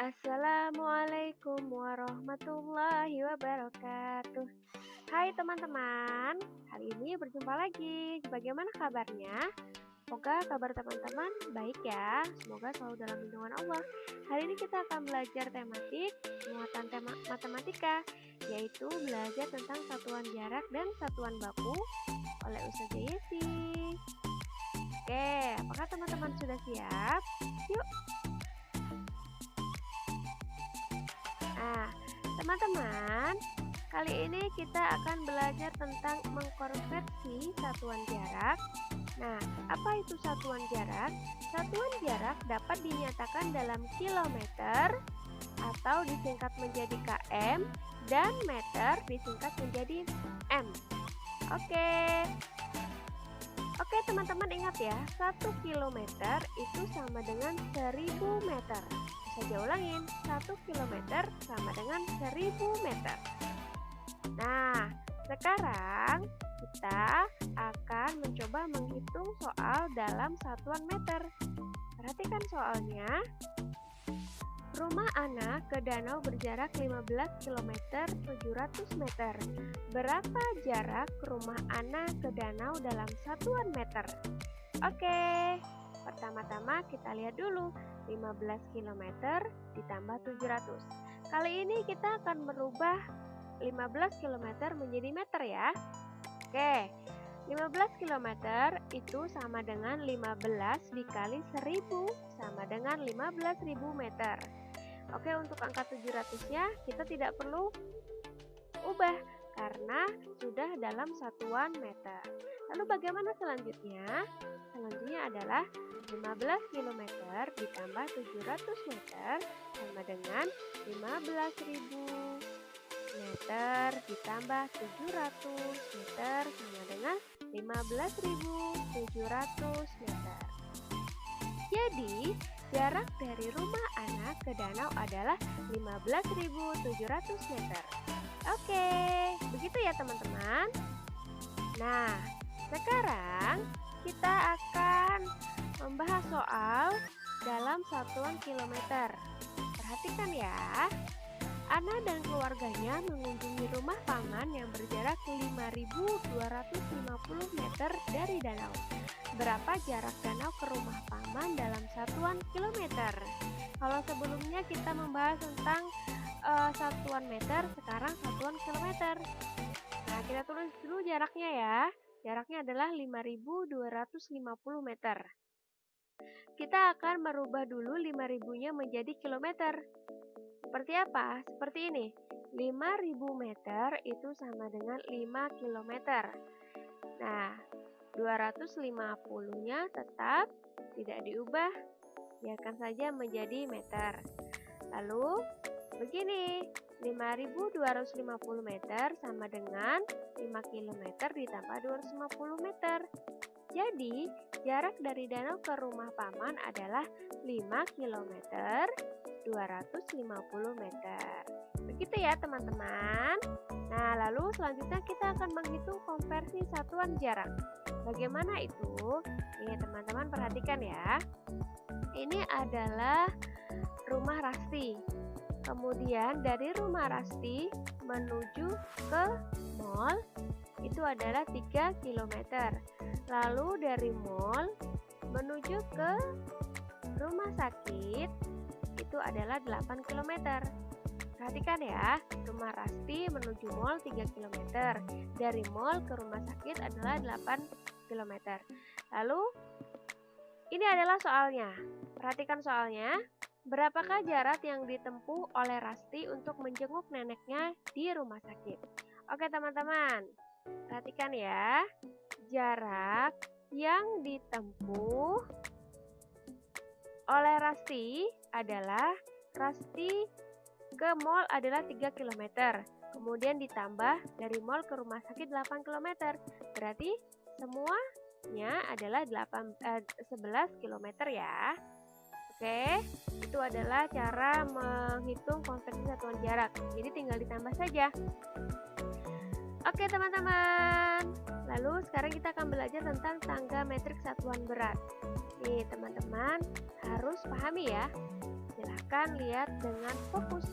Assalamualaikum warahmatullahi wabarakatuh. Hai teman-teman, hari ini berjumpa lagi. Bagaimana kabarnya? Semoga kabar teman-teman baik ya. Semoga selalu dalam lindungan Allah. Hari ini kita akan belajar tematik muatan tema matematika, yaitu belajar tentang satuan jarak dan satuan baku oleh Ustazah Yesi. Oke, apakah teman-teman sudah siap? Yuk. Nah, teman-teman, kali ini kita akan belajar tentang mengkonversi satuan jarak. Nah, apa itu satuan jarak? Satuan jarak dapat dinyatakan dalam kilometer atau disingkat menjadi km dan meter disingkat menjadi m. Oke, teman-teman ingat ya, 1 kilometer itu sama dengan 1000 meter. Saya ulangin, 1 kilometer sama dengan 1000 meter. Nah, sekarang kita akan mencoba menghitung soal dalam satuan meter. Perhatikan soalnya. Rumah Ana ke danau berjarak 15 km 700 meter. Berapa jarak rumah Ana ke danau dalam satuan meter? Oke, pertama-tama kita lihat dulu. 15 km ditambah 700. Kali ini kita akan merubah 15 km menjadi meter ya. Oke, 15 km itu sama dengan 15 dikali 1000 sama dengan 15.000 meter. Oke, untuk angka 700-nya kita tidak perlu ubah karena sudah dalam satuan meter. Lalu bagaimana selanjutnya? Selanjutnya adalah 15 km ditambah 700 meter sama dengan 15.000 meter ditambah 700 meter sama dengan 15.700 meter. Jadi, jarak dari rumah Ana ke danau adalah 15.700 meter. Oke, begitu ya teman-teman. Nah, sekarang kita akan membahas soal dalam satuan kilometer. Perhatikan ya. Ana dan keluarganya mengunjungi rumah paman yang berjarak 5.250 meter dari danau. Berapa jarak danau ke rumah paman dalam satuan kilometer? Kalau sebelumnya kita membahas tentang satuan meter, sekarang satuan kilometer. Nah, kita tulis dulu jaraknya ya. Jaraknya adalah 5.250 meter. Kita akan merubah dulu 5.000-nya menjadi kilometer. Seperti apa? Seperti ini. 5.000 meter itu sama dengan 5 kilometer. Nah, 250-nya tetap tidak diubah. Biarkan saja menjadi meter. Lalu, begini. 5.250 meter sama dengan 5 kilometer ditambah 250 meter. Jadi, jarak dari danau ke rumah paman adalah 5 kilometer 250 meter. Begitu ya teman-teman. Nah, lalu selanjutnya kita akan menghitung konversi satuan jarak. Bagaimana itu? Nih teman-teman perhatikan ya. Ini adalah rumah Rasti. Kemudian dari rumah Rasti menuju ke mall itu adalah 3 km. Lalu dari mall menuju ke rumah sakit itu adalah 8 km. Perhatikan ya, rumah Rasti menuju mall 3 km. Dari mall ke rumah sakit adalah 8 km. Lalu, ini adalah soalnya. Perhatikan soalnya. Berapakah jarak yang ditempuh oleh Rasti untuk menjenguk neneknya di rumah sakit? Oke teman-teman, perhatikan ya. Jarak yang ditempuh oleh Rasti adalah Rasti ke mall adalah 3 km. Kemudian ditambah dari mall ke rumah sakit 8 km. Berarti semuanya adalah 11 km ya. Oke, itu adalah cara menghitung konversi satuan jarak. Jadi tinggal ditambah saja. Oke teman-teman, lalu sekarang kita akan belajar tentang tangga metrik satuan berat. Nih teman-teman harus pahami ya. Silahkan lihat dengan fokus.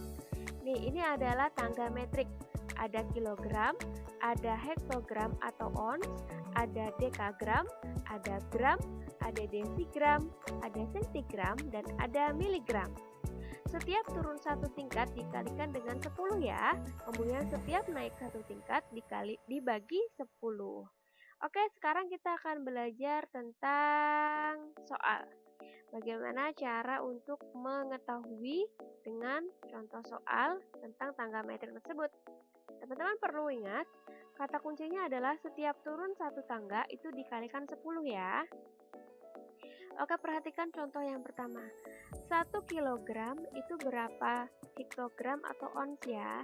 Nih, ini adalah tangga metrik. Ada kilogram, ada hektogram atau ons, ada dekagram, ada gram, ada desigram, ada sentigram, dan ada miligram. Setiap turun satu tingkat dikalikan dengan 10 ya. Kemudian setiap naik satu tingkat dibagi 10. Oke, sekarang kita akan belajar tentang soal. Bagaimana cara untuk mengetahui dengan contoh soal tentang tangga metrik tersebut. Teman-teman perlu ingat, kata kuncinya adalah setiap turun satu tangga itu dikalikan 10 ya. Oke, perhatikan contoh yang pertama. 1 kilogram itu berapa hektogram atau ons ya?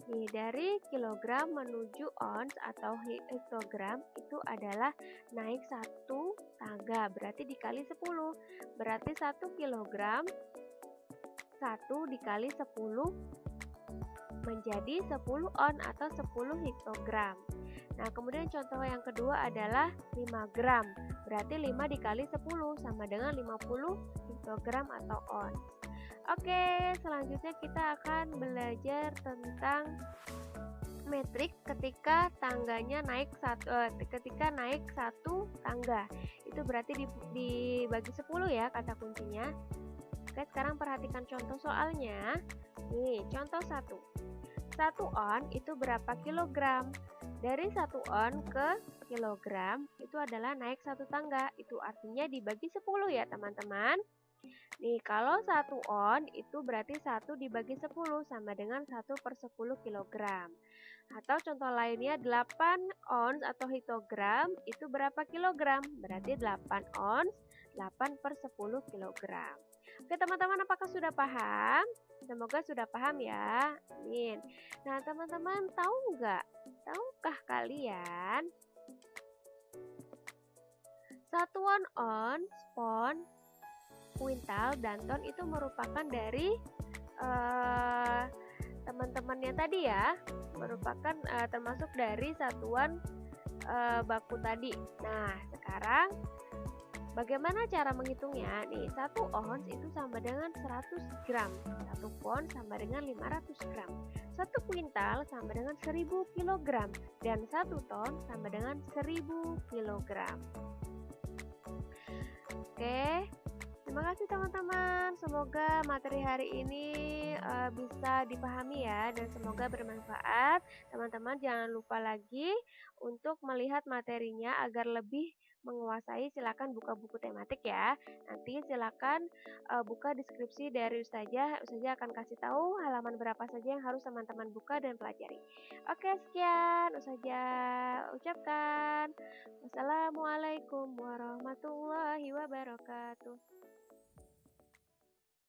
Nih, dari kilogram menuju ons atau hektogram itu adalah naik satu tangga, berarti dikali 10. Berarti 1 kilogram 1 dikali 10 menjadi 10 on atau 10 hektogram. Nah, kemudian contoh yang kedua adalah 5 gram. Berarti 5 dikali 10 sama dengan 50 hektogram atau ons. Oke, selanjutnya kita akan belajar tentang metrik ketika tangganya naik satu tangga. Itu berarti dibagi 10 ya kata kuncinya. Oke, sekarang perhatikan contoh soalnya. Nih, contoh 1. 1 on itu berapa kilogram? Dari 1 on ke kilogram itu adalah naik satu tangga. Itu artinya dibagi 10 ya teman-teman. Nih, kalau 1 on itu berarti 1 dibagi 10 sama dengan 1/10 kilogram. Atau contoh lainnya 8 ons atau hektogram itu berapa kilogram? Berarti 8 ons 8/10 kilogram. Oke teman-teman, apakah sudah paham? Semoga sudah paham ya. Amin. Nah teman-teman, tahukah kalian satuan ons, pon, kuintal, dan ton itu merupakan dari teman-teman yang tadi ya, merupakan termasuk dari satuan baku tadi. Nah sekarang bagaimana cara menghitungnya? Nih, 1 ons itu sama dengan 100 gram, 1 pon sama dengan 500 gram, 1 kuintal sama dengan 1000 kilogram, dan 1 ton sama dengan 1000 kilogram. Oke, terima kasih teman-teman. Semoga materi hari ini bisa dipahami ya, dan semoga bermanfaat. Teman-teman jangan lupa lagi untuk melihat materinya agar lebih menguasai. Silakan buka buku tematik ya. Nanti silakan buka deskripsi dari Ustazah. Ustazah akan kasih tahu halaman berapa saja yang harus teman-teman buka dan pelajari. Oke, sekian Ustazah ucapkan. Wassalamualaikum warahmatullahi wabarakatuh.